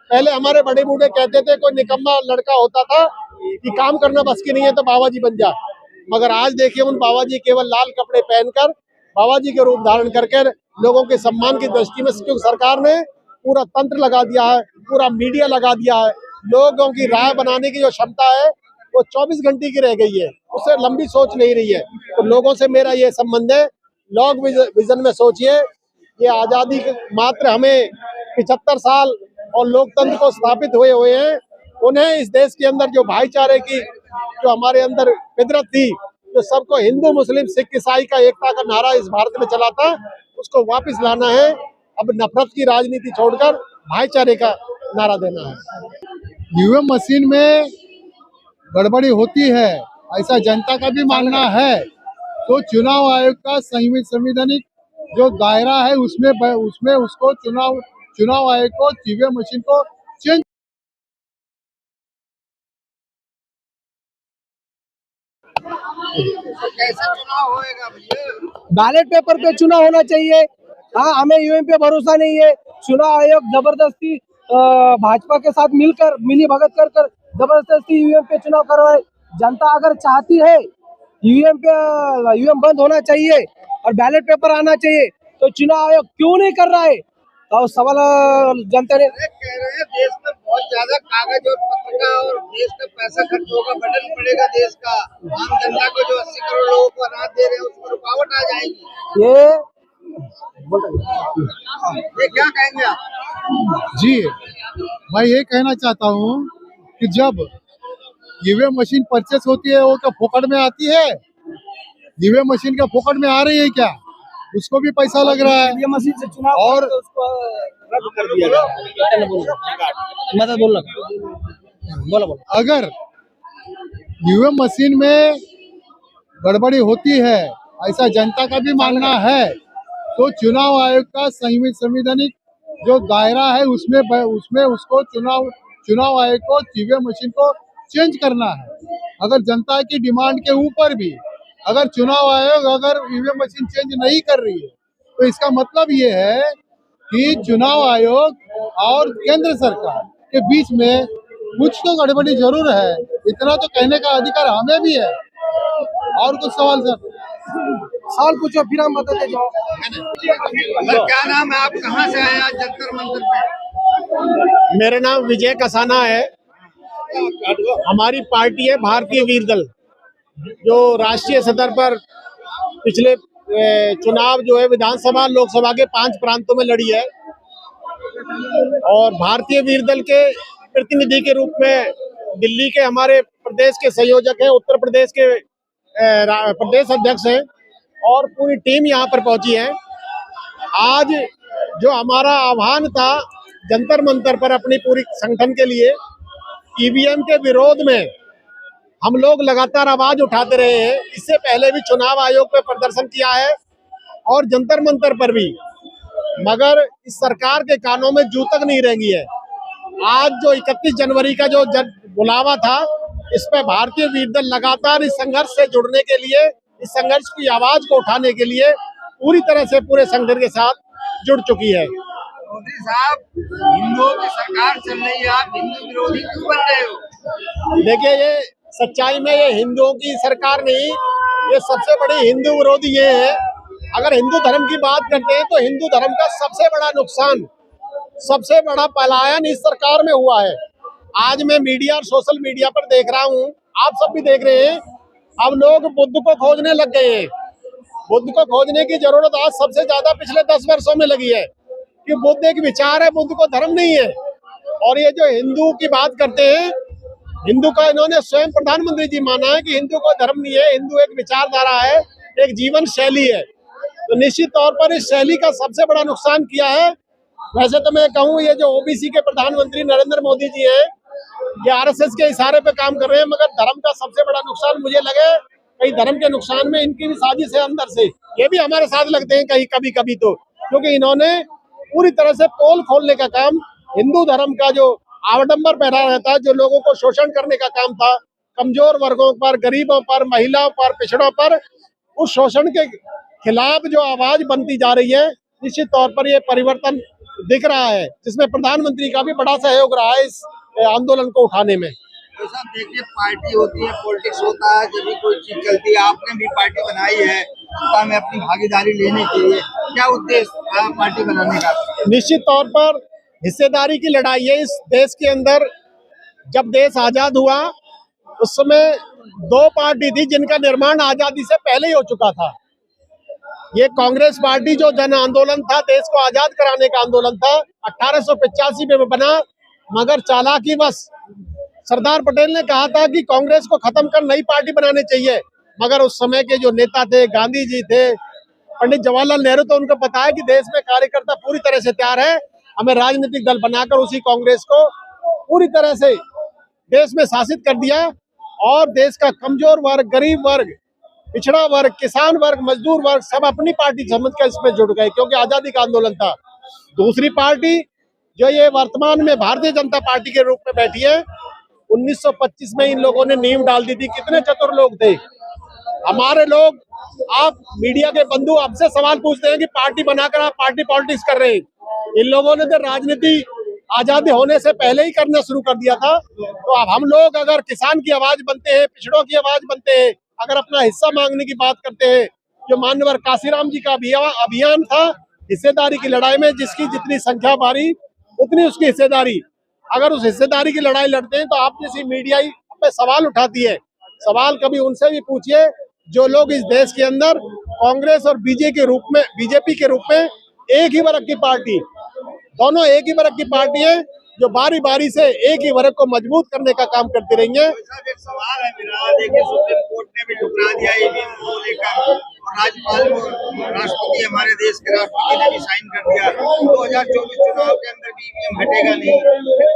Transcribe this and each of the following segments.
पहले हमारे बड़े बूढ़े कहते थे कोई निकम्मा लड़का होता था कि काम करना बस की नहीं है तो बाबा जी बन जा, मगर आज देखिए उन बाबा जी केवल लाल कपड़े पहनकर बाबा जी के रूप धारण करके लोगों के सम्मान की दृष्टि में, क्योंकि सरकार ने पूरा तंत्र लगा दिया है, पूरा मीडिया लगा दिया है, लोगों की राय बनाने की जो क्षमता है वो 24 घंटे की रह गई है, उससे लंबी सोच नहीं रही है। तो लोगों से मेरा ये संबंध है, लॉन्ग विजन में सोचिए। ये आजादी के मात्र हमें 75 साल और लोकतंत्र को स्थापित हुए हुए हैं, उन्हें इस देश के अंदर जो भाईचारे की जो हमारे अंदर फितरत थी, जो सबको हिंदू मुस्लिम सिख ईसाई का एकता का नारा इस भारत में चला था, उसको वापस लाना है। अब नफरत की राजनीति छोड़कर भाईचारे का नारा देना है। ईवीएम मशीन में गड़बड़ी होती है ऐसा जनता का भी मानना है, तो चुनाव आयोग का संवैधानिक जो दायरा है उसमें उसको चुनाव आयोग को ईवीएम मशीन को चेंज कैसा चुनाव होएगा भैया? बैलेट पेपर पे चुनाव होना चाहिए। हाँ, हमें ईवीएम पे भरोसा नहीं है। चुनाव आयोग जबरदस्ती भाजपा के साथ मिलकर मिली भगत कर जबरदस्ती ईवीएम पे चुनाव करवाए। जनता अगर चाहती है ईवीएम बंद होना चाहिए और बैलेट पेपर आना चाहिए, तो चुनाव आयोग क्यों नहीं कर रहा है? और सवाल जनता ने कह रहे हैं देश में बहुत ज्यादा कागज और पत्रिका और देश में पैसा खर्च होगा, बर्डन पड़ेगा देश का। आम जनता को जो 80 करोड़ लोगों को अनाज दे रहे हैं उसमें रुकावट आ जाएगी। ये क्या कहेंगे आप? जी, मैं ये कहना चाहता हूँ कि जब ईवीएम मशीन परचेस होती है वो क्या फोकट में आती है? ईवीएम मशीन क्या फोकट में आ रही है क्या? उसको भी पैसा लग रहा है। ईवीएम मशीन से चुनाव और उसको रद्द कर दिया गया। बोलो। अगर ईवीएम मशीन में गड़बड़ी होती है ऐसा जनता का भी मानना है, तो चुनाव आयोग का संवैधानिक जो दायरा है उसमें उसको चुनाव आयोग को ईवीएम मशीन को चेंज करना है। अगर जनता की डिमांड के ऊपर भी अगर चुनाव आयोग अगर ईवीएम मशीन चेंज नहीं कर रही है, तो इसका मतलब ये है कि चुनाव आयोग और केंद्र सरकार के बीच में कुछ तो गड़बड़ी जरूर है। इतना तो कहने का अधिकार हमें भी है। और कुछ सवाल सवाल पूछो, फिर हम बताते जाओ। सर क्या नाम है, आप कहाँ से आए आज जंतर मंतर पे? मेरा नाम विजय कसाना है। हमारी पार्टी है भारतीय वीर दल, जो राष्ट्रीय सतह पर पिछले चुनाव जो है विधानसभा लोकसभा के 5 प्रांतों में लड़ी है, और भारतीय वीर दल के प्रतिनिधि के रूप में दिल्ली के हमारे प्रदेश के संयोजक हैं, उत्तर प्रदेश के प्रदेश अध्यक्ष हैं, और पूरी टीम यहाँ पर पहुंची है। आज जो हमारा आह्वान था जंतर मंतर पर अपनी पूरी संगठन के लिए, ईवीएम के विरोध में हम लोग लगातार आवाज उठाते रहे हैं। इससे पहले भी चुनाव आयोग पे प्रदर्शन किया है और जंतर मंतर पर भी, मगर इस सरकार के कानों में जू तक नहीं रेंगी है। आज जो 31 जनवरी का जो बुलावा था, इस पे भारतीय वीर दल लगातार इस संघर्ष से जुड़ने के लिए, इस संघर्ष की आवाज को उठाने के लिए पूरी तरह से पूरे संगठन के साथ जुड़ चुकी है। मोदी साहब, हिंदुओं की सरकार चल रही है, आप हिंदू विरोधी क्यों बन रहे हो? देखिए, ये सच्चाई में ये हिंदुओं की सरकार नहीं, ये सबसे बड़ी हिंदू विरोधी ये है। अगर हिंदू धर्म की बात करते हैं तो हिंदू धर्म का सबसे बड़ा नुकसान, सबसे बड़ा पलायन इस सरकार में हुआ है। आज मैं मीडिया और सोशल मीडिया पर देख रहा हूँ, आप सब भी देख रहे हैं, अब लोग बुद्ध को खोजने लग गए हैं। बुद्ध को खोजने की जरूरत आज सबसे ज्यादा पिछले 10 वर्षों में लगी है, कि बुद्ध एक विचार है, बुद्ध को धर्म नहीं है। और ये जो हिंदू की बात करते हैं, हिंदू का इन्होंने स्वयं प्रधानमंत्री जी माना है कि हिंदू को धर्म नहीं है, हिंदू एक विचारधारा है, एक जीवन शैली है। तो निश्चित तौर पर इस शैली का सबसे बड़ा नुकसान किया है। वैसे तो मैं कहूँ, ये जो ओबीसी के प्रधानमंत्री नरेंद्र मोदी जी हैं, ये आरएसएस के इशारे पे काम कर रहे हैं, मगर धर्म का सबसे बड़ा नुकसान मुझे लगे कहीं धर्म के नुकसान में इनकी भी साजिश है अंदर से। ये भी हमारे साथ लगते हैं कहीं कभी कभी, तो क्योंकि इन्होंने पूरी तरह से पोल खोलने का काम, हिंदू धर्म का जो आवडंबर पैदा रहता है, जो लोगों को शोषण करने का काम था, कमजोर वर्गों पर, गरीबों पर, महिलाओं पर, पिछड़ों पर, उस शोषण के खिलाफ जो आवाज बनती जा रही है, निश्चित तौर पर ये परिवर्तन दिख रहा है, जिसमें प्रधानमंत्री का भी बड़ा सहयोग रहा है इस आंदोलन को उठाने में। तो साहब देखिए, पार्टी होती है, पॉलिटिक्स होता है, जब भी कोई चीज चलती है। आपने भी पार्टी बनाई है सत्ता में अपनी भागीदारी लेने के लिए, क्या उद्देश्य था पार्टी बनाने का? निश्चित तौर पर हिस्सेदारी की लड़ाई है इस देश के अंदर। जब देश आजाद हुआ उस समय दो पार्टी थी जिनका निर्माण आजादी से पहले ही हो चुका था। ये कांग्रेस पार्टी जो जन आंदोलन था, देश को आजाद कराने का आंदोलन था, 1885 में बना, मगर चालाकीवश सरदार पटेल ने कहा था कि कांग्रेस को खत्म कर नई पार्टी बनानी चाहिए। मगर उस समय के जो नेता थे, गांधी जी थे, पंडित जवाहरलाल नेहरू, तो उनको पता है कि देश में कार्यकर्ता पूरी तरह से तैयार है, हमें राजनीतिक दल बनाकर उसी कांग्रेस को पूरी तरह से देश में शासित कर दिया और देश का कमजोर वर्ग, गरीब वर्ग, पिछड़ा वर्ग, किसान वर्ग, मजदूर वर्ग सब अपनी पार्टी समझकर इसमें जुड़ गए, क्योंकि आजादी का आंदोलन था। दूसरी पार्टी जो ये वर्तमान में भारतीय जनता पार्टी के रूप में बैठी है, 1925 में इन लोगों ने नींव डाल दी थी। कितने चतुर लोग थे हमारे लोग। आप मीडिया के बंधु आपसे सवाल पूछते हैं कि पार्टी बनाकर आप पार्टी पॉलिटिक्स कर रहे हैं। इन लोगों ने तो राजनीति आजादी होने से पहले ही करना शुरू कर दिया था। तो अब हम लोग अगर किसान की आवाज बनते हैं, पिछड़ों की आवाज बनते हैं, अगर अपना हिस्सा मांगने की बात करते हैं, जो माननीय काशीराम जी का अभियान था हिस्सेदारी की लड़ाई में, जिसकी जितनी संख्या बारी उतनी उसकी हिस्सेदारी, अगर उस हिस्सेदारी की लड़ाई लड़ते हैं तो आप जैसी मीडिया ही पे सवाल उठाती है। सवाल कभी उनसे भी पूछिए जो लोग इस देश के अंदर कांग्रेस और बीजेपी के रूप में एक ही वर्ग की पार्टी, दोनों एक ही वर्ग की पार्टी है, जो बारी बारी से एक ही वर्ग को मजबूत करने का काम करती रही है। एक सवाल है मेरा, देखिए सुप्रीम कोर्ट ने भी ठुकरा दिया ईवीएम को लेकर, और राज्यपाल को, राष्ट्रपति, हमारे देश के राष्ट्रपति ने भी साइन कर दिया। 2024 चुनाव के अंदर भी ईवीएम हटेगा नहीं,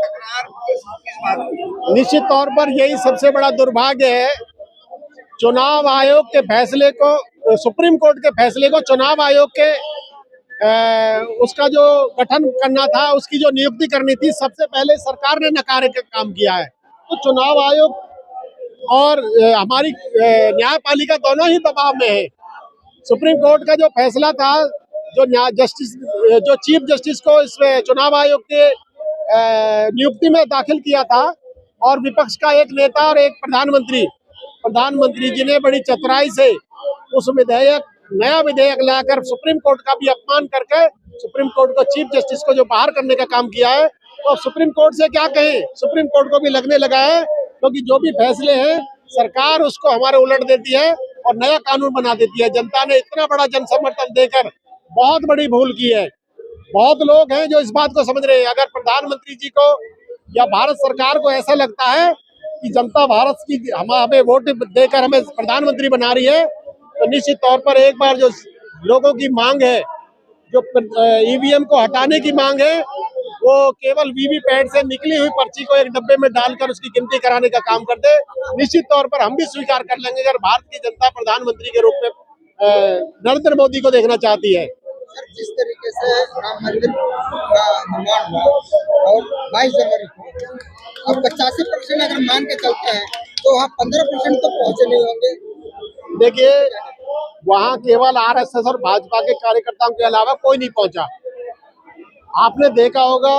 तकरार किस बात की? निश्चित तौर पर यही सबसे बड़ा दुर्भाग्य है। चुनाव आयोग के फैसले को, सुप्रीम कोर्ट के फैसले को चुनाव आयोग के उसका जो गठन करना था, उसकी जो नियुक्ति करनी थी, सबसे पहले सरकार ने नकारे का काम किया है। तो चुनाव आयोग और हमारी न्यायपालिका दोनों ही दबाव में है। सुप्रीम कोर्ट का जो फैसला था, जो चीफ जस्टिस को इस चुनाव आयोग के नियुक्ति में दाखिल किया था, और विपक्ष का एक नेता और एक प्रधानमंत्री जी ने बड़ी चतुराई से उस नया विधेयक लाकर सुप्रीम कोर्ट का भी अपमान करके सुप्रीम कोर्ट को, चीफ जस्टिस को जो बाहर करने का काम किया है। तो सुप्रीम कोर्ट से क्या कहें, सुप्रीम कोर्ट को भी लगने लगा है, क्योंकि जो भी फैसले हैं सरकार उसको हमारे उलट देती है और नया कानून बना देती है। जनता ने इतना बड़ा जन समर्थन देकर बहुत बड़ी भूल की है। बहुत लोग हैं जो इस बात को समझ रहे हैं, अगर प्रधानमंत्री जी को या भारत सरकार को ऐसा लगता है कि जनता भारत की हमें वोट देकर हमें प्रधानमंत्री बना रही है, तो निश्चित तौर पर एक बार जो लोगों की मांग है, जो ईवीएम को हटाने की मांग है, वो केवल वीवीपैट से निकली हुई पर्ची को एक डब्बे में डालकर उसकी गिनती कराने का काम करते, निश्चित तौर पर हम भी स्वीकार कर लेंगे अगर भारत की जनता प्रधानमंत्री के रूप में नरेंद्र मोदी को देखना चाहती है। सर, जिस तरीके से राम मंदिर का निर्माण हुआ और 22 जनवरी को अब 85% अगर मान के चलते हैं तो वहाँ 15% तो पहुँचे नहीं होंगे। देखिए, वहाँ केवल आरएसएस और भाजपा के कार्यकर्ताओं के अलावा कोई नहीं पहुंचा। आपने देखा होगा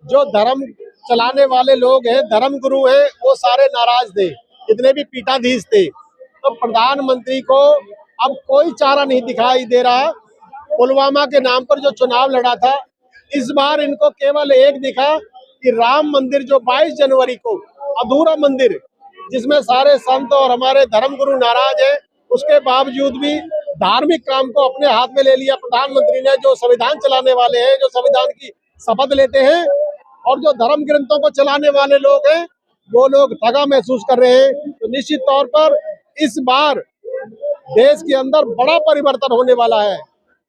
जो धर्म चलाने वाले लोग हैं, धर्म गुरु हैं, वो सारे नाराज थे, जितने भी पीठाधीश थे। तो प्रधानमंत्री को अब कोई चारा नहीं दिखाई दे रहा। पुलवामा के नाम पर जो चुनाव लड़ा था, इस बार इनको केवल एक दिखा कि राम मंदिर जो 22 जनवरी को अधूरा मंदिर, जिसमें सारे संत और हमारे धर्मगुरु नाराज है, उसके बावजूद भी धार्मिक काम को अपने हाथ में ले लिया प्रधानमंत्री ने। जो संविधान चलाने वाले हैं, जो संविधान की शपथ लेते हैं, और जो धर्म ग्रंथों को चलाने वाले लोग हैं, वो लोग ठगा महसूस कर रहे हैं। तो निश्चित तौर पर इस बार देश के अंदर बड़ा परिवर्तन होने वाला है।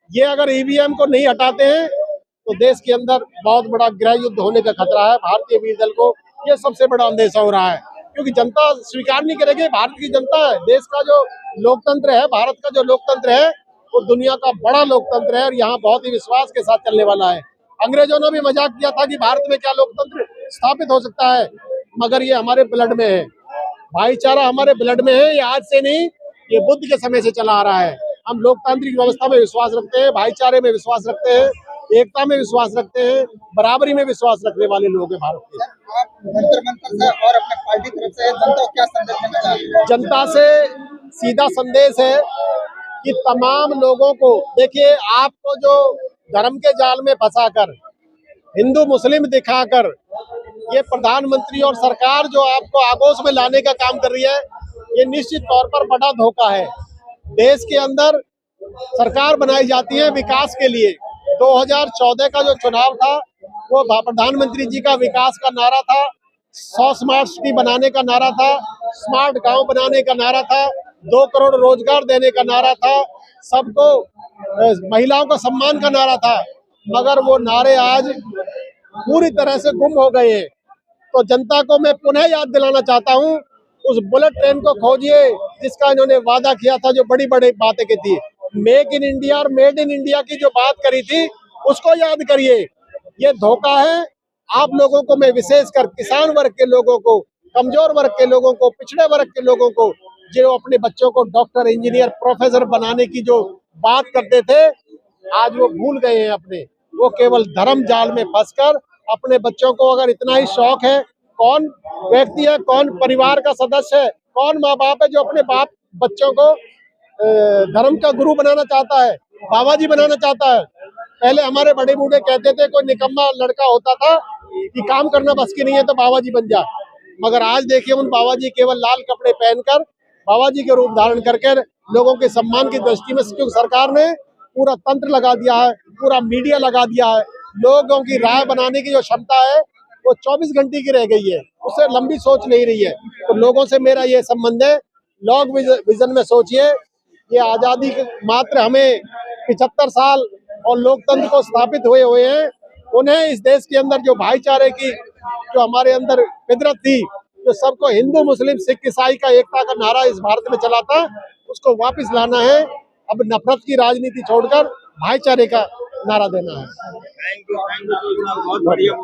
ये अगर ईवीएम को नहीं हटाते हैं तो देश के अंदर बहुत बड़ा गृह युद्ध होने का खतरा है। भारतीय वीर दल को ये सबसे बड़ा अंदेशा हो रहा है, क्योंकि जनता स्वीकार नहीं करेगी। भारत की जनता है, देश का जो लोकतंत्र है, भारत का जो लोकतंत्र है, वो दुनिया का बड़ा लोकतंत्र है और यहाँ बहुत ही विश्वास के साथ चलने वाला है। अंग्रेजों ने भी मजाक किया था कि भारत में क्या लोकतंत्र स्थापित हो सकता है, मगर ये हमारे ब्लड में है। भाईचारा हमारे ब्लड में है। ये आज से नहीं, ये बुद्ध के समय से चला आ रहा है। हम लोकतांत्रिक व्यवस्था में विश्वास रखते हैं, भाईचारे में विश्वास रखते हैं। एकता में विश्वास रखते हैं, बराबरी में विश्वास रखने वाले लोग हैं भारत के। आप जंतर मंतर से और अपने पार्टी की तरफ से जनता को क्या संदेश देना चाहते हैं? जनता से सीधा संदेश है कि तमाम लोगों को, देखिए, आपको जो धर्म के जाल में फंसाकर, हिंदू मुस्लिम दिखाकर ये प्रधानमंत्री और सरकार जो आपको आगोश में लाने का काम कर रही है, ये निश्चित तौर पर बड़ा धोखा है। देश के अंदर सरकार बनाई जाती है विकास के लिए। 2014 का जो चुनाव था वो प्रधानमंत्री जी का विकास का नारा था, 100 स्मार्ट सिटी बनाने का नारा था, स्मार्ट गांव बनाने का नारा था, 2 करोड़ रोजगार देने का नारा था, सबको महिलाओं का सम्मान का नारा था। मगर वो नारे आज पूरी तरह से गुम हो गए हैं। तो जनता को मैं पुनः याद दिलाना चाहता हूँ, उस बुलेट ट्रेन को खोजिए जिसका इन्होंने वादा किया था, जो बड़ी बड़ी बातें की थी। मेक इन इंडिया और मेड इन इंडिया की जो बात करी थी उसको याद करिए। ये धोखा है। आप लोगों को, मैं विशेषकर किसान वर्ग के लोगों को, कमजोर वर्ग के लोगों को, पिछड़े वर्ग के लोगों को, जो अपने बच्चों को डॉक्टर, इंजीनियर, प्रोफेसर बनाने की जो बात करते थे, आज वो भूल गए हैं अपने। वो केवल धर्म जाल में फंसकर अपने बच्चों को, अगर इतना ही शौक है, कौन व्यक्ति है, कौन परिवार का सदस्य है, कौन माँ बाप है जो अपने बच्चों को धर्म का गुरु बनाना चाहता है, बाबा जी बनाना चाहता है। पहले हमारे बड़े बूढ़े कहते थे, कोई निकम्मा लड़का होता था कि काम करना बस की नहीं है तो बाबा जी बन जा। मगर आज देखिए, उन बाबा जी केवल लाल कपड़े पहनकर बाबा जी के रूप धारण करके लोगों के सम्मान की दृष्टि में, क्योंकि सरकार ने पूरा तंत्र लगा दिया है, पूरा मीडिया लगा दिया है, लोगों की राय बनाने की जो क्षमता है वो 24 घंटे की रह गई है, उससे लंबी सोच नहीं रही है। तो लोगों से मेरा ये संबंध है, लॉन्ग विजन में सोचिए। ये आजादी के मात्र हमें 75 साल और लोकतंत्र को स्थापित हुए हैं। उन्हें इस देश के अंदर जो भाईचारे की, जो हमारे अंदर फितरत थी, जो सबको हिंदू मुस्लिम सिख ईसाई का एकता का नारा इस भारत में चला था, उसको वापस लाना है। अब नफरत की राजनीति छोड़कर भाईचारे का नारा देना है। थैंक यू बहुत बढ़िया।